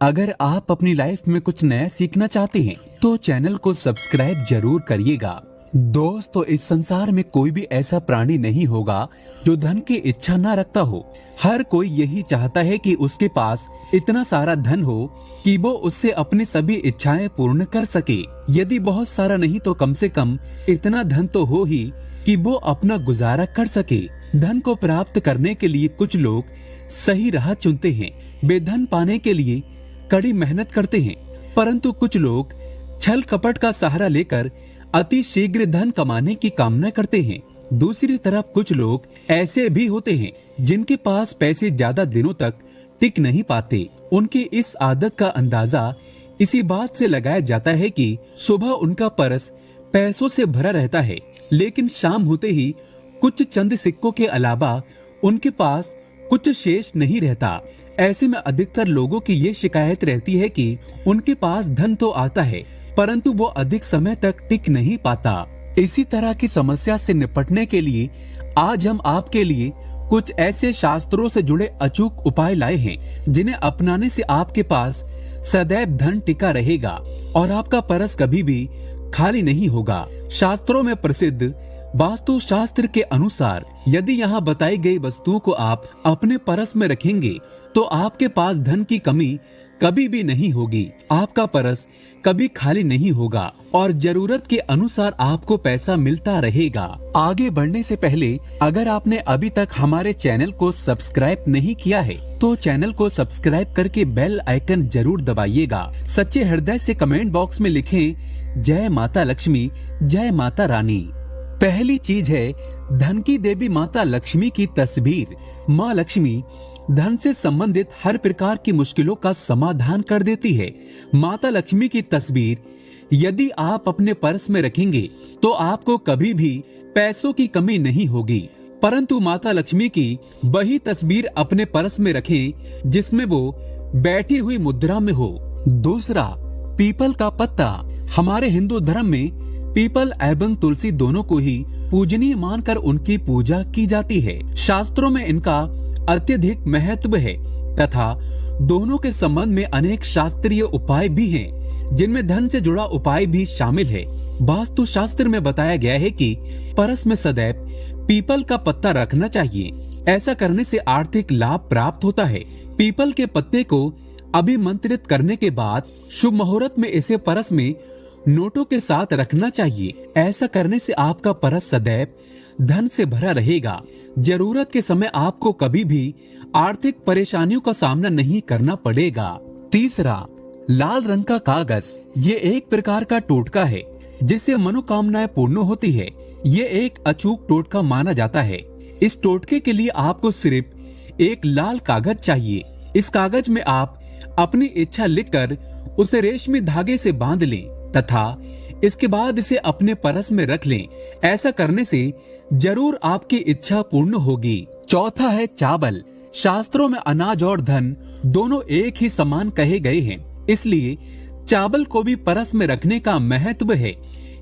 अगर आप अपनी लाइफ में कुछ नया सीखना चाहते हैं तो चैनल को सब्सक्राइब जरूर करिएगा। दोस्तों, इस संसार में कोई भी ऐसा प्राणी नहीं होगा जो धन की इच्छा ना रखता हो। हर कोई यही चाहता है कि उसके पास इतना सारा धन हो कि वो उससे अपनी सभी इच्छाएं पूर्ण कर सके। यदि बहुत सारा नहीं तो कम से कम इतना धन तो हो ही कि वो अपना गुजारा कर सके। धन को प्राप्त करने के लिए कुछ लोग सही राह चुनते हैं, वे धन पाने के लिए कड़ी मेहनत करते हैं, परंतु कुछ लोग छल कपट का सहारा लेकर अति शीघ्र धन कमाने की कामना करते हैं। दूसरी तरफ कुछ लोग ऐसे भी होते हैं जिनके पास पैसे ज्यादा दिनों तक टिक नहीं पाते। उनकी इस आदत का अंदाजा इसी बात से लगाया जाता है कि सुबह उनका पर्स पैसों से भरा रहता है, लेकिन शाम होते ही कुछ चंद सिक्कों के अलावा उनके पास कुछ शेष नहीं रहता। ऐसे में अधिकतर लोगों की ये शिकायत रहती है कि उनके पास धन तो आता है परंतु वो अधिक समय तक टिक नहीं पाता। इसी तरह की समस्या से निपटने के लिए आज हम आपके लिए कुछ ऐसे शास्त्रों से जुड़े अचूक उपाय लाए हैं जिन्हें अपनाने से आपके पास सदैव धन टिका रहेगा और आपका परस कभी भी खाली नहीं होगा। शास्त्रों में प्रसिद्ध वास्तु शास्त्र के अनुसार यदि यहाँ बताई गई वस्तुओं को आप अपने परस में रखेंगे तो आपके पास धन की कमी कभी भी नहीं होगी, आपका परस कभी खाली नहीं होगा और जरूरत के अनुसार आपको पैसा मिलता रहेगा। आगे बढ़ने से पहले अगर आपने अभी तक हमारे चैनल को सब्सक्राइब नहीं किया है तो चैनल को सब्सक्राइब करके बेल आइकन जरूर दबाइएगा। सच्चे हृदय से कमेंट बॉक्स में लिखें जय माता लक्ष्मी, जय माता रानी। पहली चीज है धन की देवी माता लक्ष्मी की तस्वीर। माँ लक्ष्मी धन से संबंधित हर प्रकार की मुश्किलों का समाधान कर देती है। माता लक्ष्मी की तस्वीर यदि आप अपने पर्स में रखेंगे तो आपको कभी भी पैसों की कमी नहीं होगी, परंतु माता लक्ष्मी की वही तस्वीर अपने पर्स में रखें जिसमें वो बैठी हुई मुद्रा में हो। दूसरा, पीपल का पत्ता। हमारे हिंदू धर्म में पीपल एवं तुलसी दोनों को ही पूजनीय मानकर उनकी पूजा की जाती है। शास्त्रों में इनका अत्यधिक महत्व है तथा दोनों के संबंध में अनेक शास्त्रीय उपाय भी हैं, जिनमें धन से जुड़ा उपाय भी शामिल है। वास्तु शास्त्र में बताया गया है कि परस में सदैव पीपल का पत्ता रखना चाहिए। ऐसा करने से आर्थिक लाभ प्राप्त होता है। पीपल के पत्ते को अभिमंत्रित करने के बाद शुभ मुहूर्त में इसे परस में नोटों के साथ रखना चाहिए। ऐसा करने से आपका परस सदैव धन से भरा रहेगा। जरूरत के समय आपको कभी भी आर्थिक परेशानियों का सामना नहीं करना पड़ेगा। तीसरा, लाल रंग का कागज। ये एक प्रकार का टोटका है जिससे मनोकामनाएं पूर्ण होती है। ये एक अचूक टोटका माना जाता है। इस टोटके के लिए आपको सिर्फ एक लाल कागज चाहिए। इस कागज में आप अपनी इच्छा लिखकर उसे रेशमी धागे से बांध लें तथा इसके बाद इसे अपने परस में रख लें। ऐसा करने से जरूर आपकी इच्छा पूर्ण होगी। चौथा है चावल। शास्त्रों में अनाज और धन दोनों एक ही समान कहे गए हैं, इसलिए चावल को भी परस में रखने का महत्व है।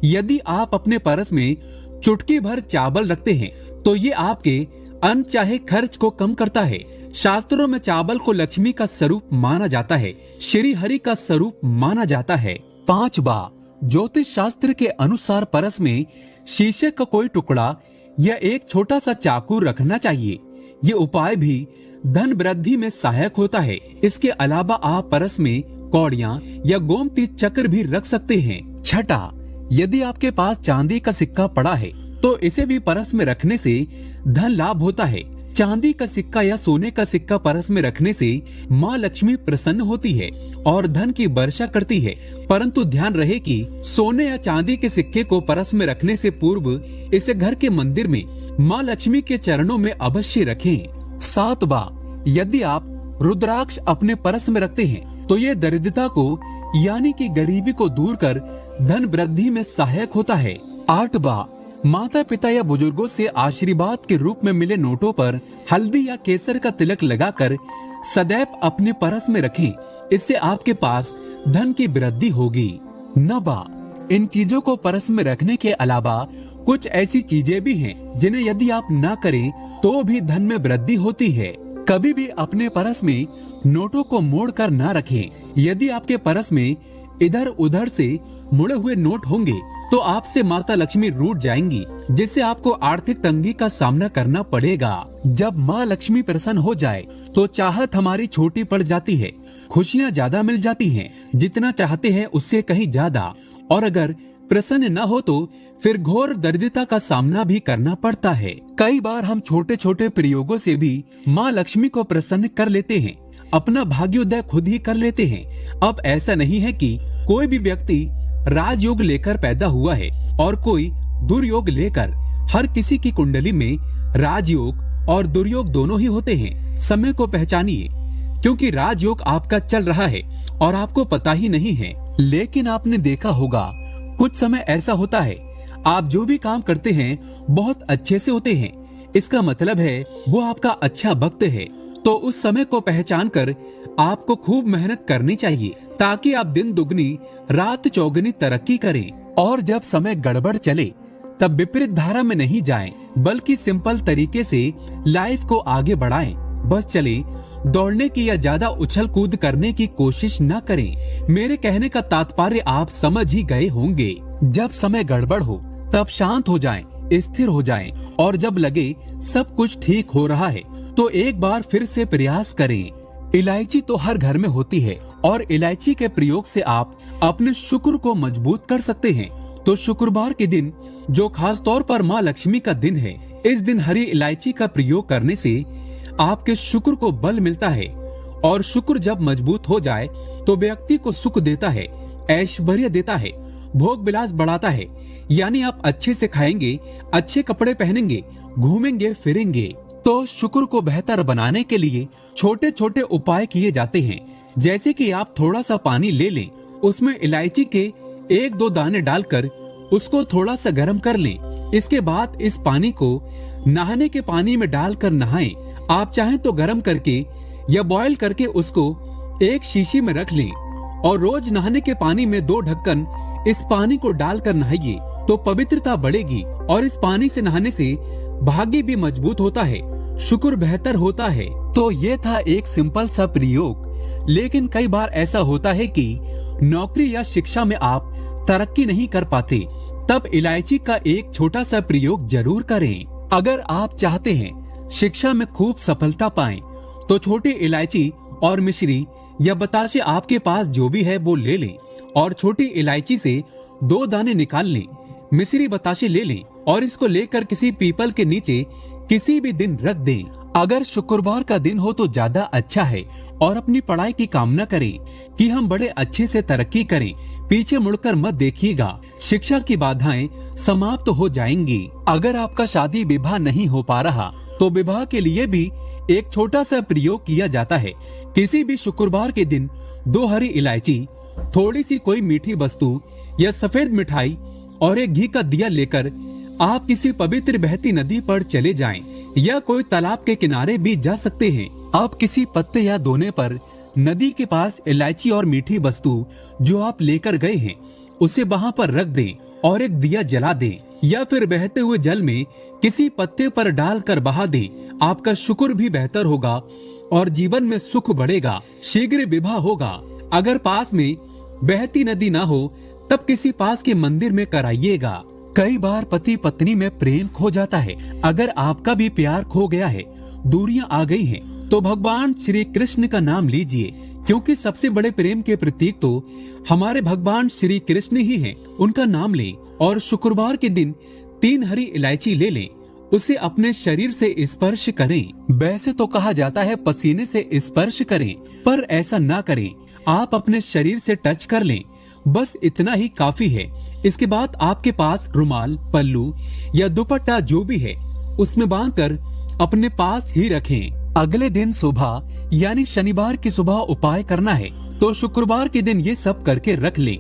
यदि आप अपने परस में चुटकी भर चावल रखते हैं तो ये आपके अनचाहे खर्च को कम करता है। शास्त्रों में चावल को लक्ष्मी का स्वरूप माना जाता है, श्री हरि का स्वरूप माना जाता है। पांचवा, ज्योतिष शास्त्र के अनुसार परस में शीशे का कोई टुकड़ा या एक छोटा सा चाकू रखना चाहिए। ये उपाय भी धन वृद्धि में सहायक होता है। इसके अलावा आप परस में कौड़ियां या गोमती चक्र भी रख सकते हैं। छठा, यदि आपके पास चांदी का सिक्का पड़ा है तो इसे भी परस में रखने से धन लाभ होता है। चांदी का सिक्का या सोने का सिक्का परस में रखने से माँ लक्ष्मी प्रसन्न होती है और धन की वर्षा करती है, परंतु ध्यान रहे कि सोने या चांदी के सिक्के को परस में रखने से पूर्व इसे घर के मंदिर में माँ लक्ष्मी के चरणों में अवश्य रखें। सातवां, यदि आप रुद्राक्ष अपने परस में रखते हैं तो ये दरिद्रता को यानी कि गरीबी को दूर कर धन वृद्धि में सहायक होता है। आठवां, माता पिता या बुजुर्गों से आशीर्वाद के रूप में मिले नोटों पर हल्दी या केसर का तिलक लगाकर सदैव अपने परस में रखें। इससे आपके पास धन की वृद्धि होगी। नवा, इन चीजों को परस में रखने के अलावा कुछ ऐसी चीजें भी हैं जिन्हें यदि आप ना करें तो भी धन में वृद्धि होती है। कभी भी अपने परस में नोटों को मोड़ कर ना रखें। यदि आपके पर्स में इधर उधर से मुड़े हुए नोट होंगे तो आपसे माता लक्ष्मी रूठ जाएंगी, जिससे आपको आर्थिक तंगी का सामना करना पड़ेगा। जब माँ लक्ष्मी प्रसन्न हो जाए तो चाहत हमारी छोटी पड़ जाती है, खुशियाँ ज्यादा मिल जाती हैं, जितना चाहते हैं उससे कहीं ज्यादा। और अगर प्रसन्न न हो तो फिर घोर दरिद्रता का सामना भी करना पड़ता है। कई बार हम छोटे छोटे प्रयोगों से भी माँ लक्ष्मी को प्रसन्न कर लेते हैं, अपना भाग्योदय खुद ही कर लेते हैं। अब ऐसा नहीं है कि कोई भी व्यक्ति राजयोग लेकर पैदा हुआ है और कोई दुर्योग लेकर। हर किसी की कुंडली में राजयोग और दुर्योग दोनों ही होते हैं। समय को पहचानिए, क्योंकि राजयोग आपका चल रहा है और आपको पता ही नहीं है। लेकिन आपने देखा होगा कुछ समय ऐसा होता है, आप जो भी काम करते हैं बहुत अच्छे से होते हैं, इसका मतलब है वो आपका अच्छा वक्त है। तो उस समय को पहचान कर आपको खूब मेहनत करनी चाहिए, ताकि आप दिन दुगनी रात चौगुनी तरक्की करें। और जब समय गड़बड़ चले तब विपरीत धारा में नहीं जाएं, बल्कि सिंपल तरीके से लाइफ को आगे बढ़ाएं। बस चले, दौड़ने की या ज्यादा उछल कूद करने की कोशिश न करें। मेरे कहने का तात्पर्य आप समझ ही गए होंगे। जब समय गड़बड़ हो तब शांत हो जाएं, स्थिर हो जाएं, और जब लगे सब कुछ ठीक हो रहा है तो एक बार फिर से प्रयास करें। इलायची तो हर घर में होती है और इलायची के प्रयोग से आप अपने शुक्र को मजबूत कर सकते हैं। तो शुक्रवार के दिन, जो खास तौर पर माँ लक्ष्मी का दिन है, इस दिन हरी इलायची का प्रयोग करने से आपके शुक्र को बल मिलता है। और शुक्र जब मजबूत हो जाए तो व्यक्ति को सुख देता है, ऐश्वर्य देता है, भोग विलास बढ़ाता है। यानी आप अच्छे से खाएंगे, अच्छे कपड़े पहनेंगे, घूमेंगे फिरेंगे। तो शुक्र को बेहतर बनाने के लिए छोटे छोटे उपाय किए जाते हैं। जैसे कि आप थोड़ा सा पानी ले लें, उसमें इलायची के 1-2 दाने डालकर उसको थोड़ा सा गर्म कर लें। इसके बाद इस पानी को नहाने के पानी में डालकर नहाएं। आप चाहें तो गर्म करके या बॉयल करके उसको एक शीशी में रख लें और रोज नहाने के पानी में 2 ढक्कन इस पानी को डालकर नहाइए, तो पवित्रता बढ़ेगी। और इस पानी से नहाने से भाग्य भी मजबूत होता है, शुक्र बेहतर होता है। तो ये था एक सिंपल सा प्रयोग। लेकिन कई बार ऐसा होता है कि नौकरी या शिक्षा में आप तरक्की नहीं कर पाते, तब इलायची का एक छोटा सा प्रयोग जरूर करें। अगर आप चाहते हैं शिक्षा में खूब सफलता पाएं, तो छोटी इलायची और मिश्री या बताशे आपके पास जो भी है वो ले लें और छोटी इलायची से 2 दाने निकाल लें, मिश्री बताशे ले लें और इसको लेकर किसी पीपल के नीचे किसी भी दिन रख दें। अगर शुक्रवार का दिन हो तो ज्यादा अच्छा है। और अपनी पढ़ाई की कामना करें कि हम बड़े अच्छे से तरक्की करें। पीछे मुड़कर मत देखिएगा, शिक्षा की बाधाएं समाप्त हो जाएंगी। अगर आपका शादी विवाह नहीं हो पा रहा तो विवाह के लिए भी एक छोटा सा प्रयोग किया जाता है। किसी भी शुक्रवार के दिन 2 हरी इलायची, थोड़ी सी कोई मीठी वस्तु या सफेद मिठाई और एक घी का दिया लेकर आप किसी पवित्र बहती नदी पर चले जाएं या कोई तालाब के किनारे भी जा सकते हैं। आप किसी पत्ते या दोने पर नदी के पास इलायची और मीठी वस्तु जो आप लेकर गए हैं उसे वहां पर रख दें और एक दिया जला दें, या फिर बहते हुए जल में किसी पत्ते पर डालकर बहा दें। आपका शुक्र भी बेहतर होगा और जीवन में सुख बढ़ेगा, शीघ्र विवाह होगा। अगर पास में बहती नदी ना हो तब किसी पास के मंदिर में कराइएगा। कई बार पति पत्नी में प्रेम खो जाता है। अगर आपका भी प्यार खो गया है, दूरियां आ गई हैं, तो भगवान श्री कृष्ण का नाम लीजिए, क्योंकि सबसे बड़े प्रेम के प्रतीक तो हमारे भगवान श्री कृष्ण ही हैं। उनका नाम लें और शुक्रवार के दिन 3 हरी इलायची ले लें, उसे अपने शरीर से स्पर्श करें। वैसे तो कहा जाता है पसीने से स्पर्श करें, पर ऐसा ना करें, आप अपने शरीर से टच कर लें, बस इतना ही काफी है। इसके बाद आपके पास रुमाल, पल्लू या दुपट्टा जो भी है उसमें बांधकर अपने पास ही रखें। अगले दिन सुबह यानी शनिवार की सुबह उपाय करना है, तो शुक्रवार के दिन ये सब करके रख लें।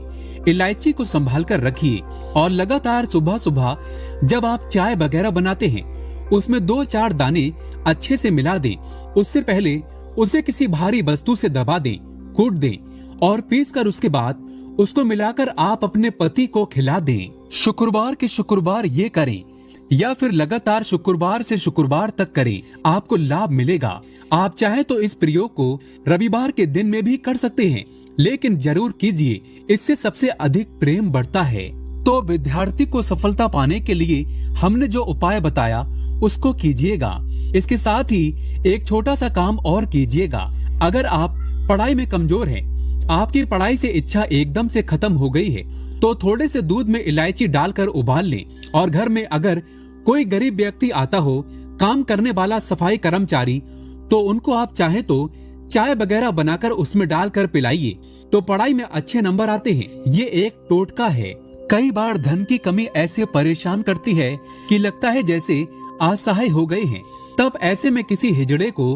इलायची को संभाल कर रखिए और लगातार सुबह सुबह जब आप चाय वगैरह बनाते हैं उसमें 2-4 दाने अच्छे से मिला दें। उससे पहले उसे किसी भारी वस्तु से दबा दें, कूट दें और पीस कर उसके बाद उसको मिलाकर आप अपने पति को खिला दें। शुक्रवार के शुक्रवार ये करें। या फिर लगातार शुक्रवार से शुक्रवार तक करें, आपको लाभ मिलेगा। आप चाहे तो इस प्रयोग को रविवार के दिन में भी कर सकते हैं, लेकिन जरूर कीजिए, इससे सबसे अधिक प्रेम बढ़ता है। तो विद्यार्थी को सफलता पाने के लिए हमने जो उपाय बताया उसको कीजिएगा। इसके साथ ही एक छोटा सा काम और कीजिएगा। अगर आप पढ़ाई में कमजोर हैं, आपकी पढ़ाई से इच्छा एकदम से खत्म हो गई है, तो थोड़े से दूध में इलायची डालकर उबाल लें और घर में अगर कोई गरीब व्यक्ति आता हो, काम करने वाला सफाई कर्मचारी, तो उनको आप चाहे तो चाय वगैरह बनाकर उसमें डालकर पिलाइए, तो पढ़ाई में अच्छे नंबर आते हैं। ये एक टोटका है। कई बार धन की कमी ऐसे परेशान करती है कि लगता है जैसे असहाय हो गए हैं। तब ऐसे में किसी हिजड़े को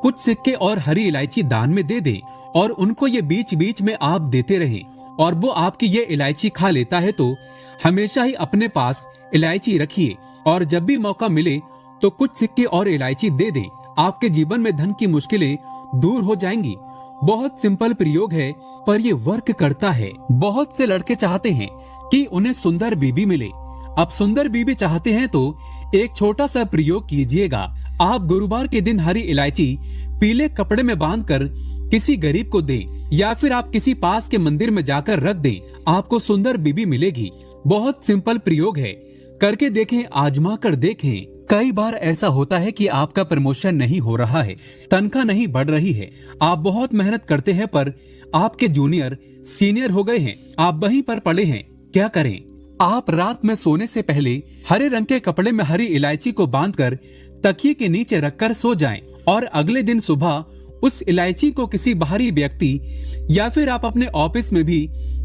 कुछ सिक्के और हरी इलायची दान में दे दें और उनको ये बीच बीच में आप देते रहें और वो आपकी ये इलायची खा लेता है, तो हमेशा ही अपने पास इलायची रखिए और जब भी मौका मिले तो कुछ सिक्के और इलायची दे दें। आपके जीवन में धन की मुश्किलें दूर हो जाएंगी। बहुत सिंपल प्रयोग है, पर ये वर्क करता है। बहुत से लड़के चाहते हैं कि उन्हें सुंदर बीबी मिले। अब सुंदर बीबी चाहते हैं तो एक छोटा सा प्रयोग कीजिएगा। आप गुरुवार के दिन हरी इलायची पीले कपड़े में बांधकर किसी गरीब को दें या फिर आप किसी पास के मंदिर में जाकर रख दें, आपको सुंदर बीबी मिलेगी। बहुत सिंपल प्रयोग है, करके देखें, आजमा कर देखें। कई बार ऐसा होता है कि आपका प्रमोशन नहीं हो रहा है, तनख्वाह नहीं बढ़ रही है, आप बहुत मेहनत करते हैं पर आपके जूनियर सीनियर हो गए हैं, आप वहीं पर पड़े हैं। क्या करें? आप रात में सोने से पहले हरे रंग के कपड़े में हरी इलायची को बांधकर तकिए के नीचे रखकर सो जाएं और अगले दिन सुबह उस इलायची को किसी बाहरी व्यक्ति या फिर आप अपने ऑफिस में भी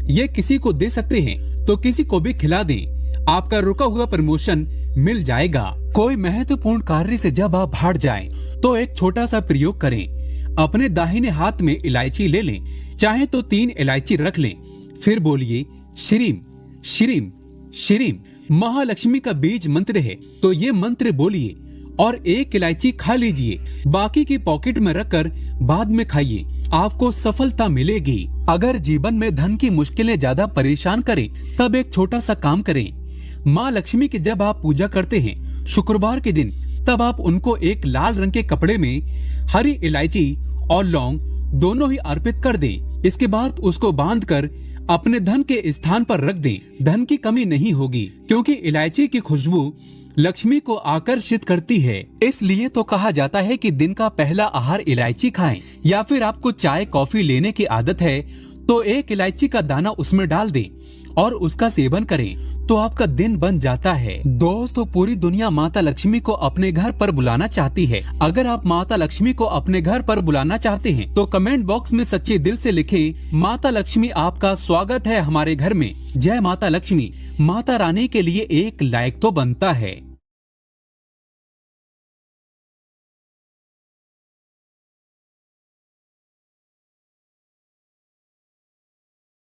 ये किसी को दे सकते हैं, तो किसी को भी खिला दें। आपका रुका हुआ प्रमोशन मिल जाएगा। कोई महत्वपूर्ण कार्य से जब आप हट जाएं, तो एक छोटा सा प्रयोग करें। अपने दाहिने हाथ में इलायची ले लें, चाहे तो 3 इलायची रख लें, फिर बोलिए श्रीम श्रीम श्रीम। महालक्ष्मी का बीज मंत्र है, तो ये मंत्र बोलिए और 1 इलायची खा लीजिए, बाकी की पॉकेट में रखकर बाद में खाइए, आपको सफलता मिलेगी। अगर जीवन में धन की मुश्किलें ज्यादा परेशान करें, तब एक छोटा सा काम करें। माँ लक्ष्मी की जब आप पूजा करते हैं शुक्रवार के दिन, तब आप उनको एक लाल रंग के कपड़े में हरी इलायची और लौंग दोनों ही अर्पित कर दें। इसके बाद उसको बांधकर अपने धन के स्थान पर रख दें। धन की कमी नहीं होगी, क्योंकि इलायची की खुशबू लक्ष्मी को आकर्षित करती है। इसलिए तो कहा जाता है कि दिन का पहला आहार इलायची खाएं। या फिर आपको चाय कॉफी लेने की आदत है, तो 1 इलायची का दाना उसमें डाल दें और उसका सेवन करें, तो आपका दिन बन जाता है। दोस्तों, पूरी दुनिया माता लक्ष्मी को अपने घर पर बुलाना चाहती है। अगर आप माता लक्ष्मी को अपने घर पर बुलाना चाहते हैं, तो कमेंट बॉक्स में सच्चे दिल से लिखें, माता लक्ष्मी आपका स्वागत है हमारे घर में। जय माता लक्ष्मी। माता रानी के लिए एक लाइक तो बनता है।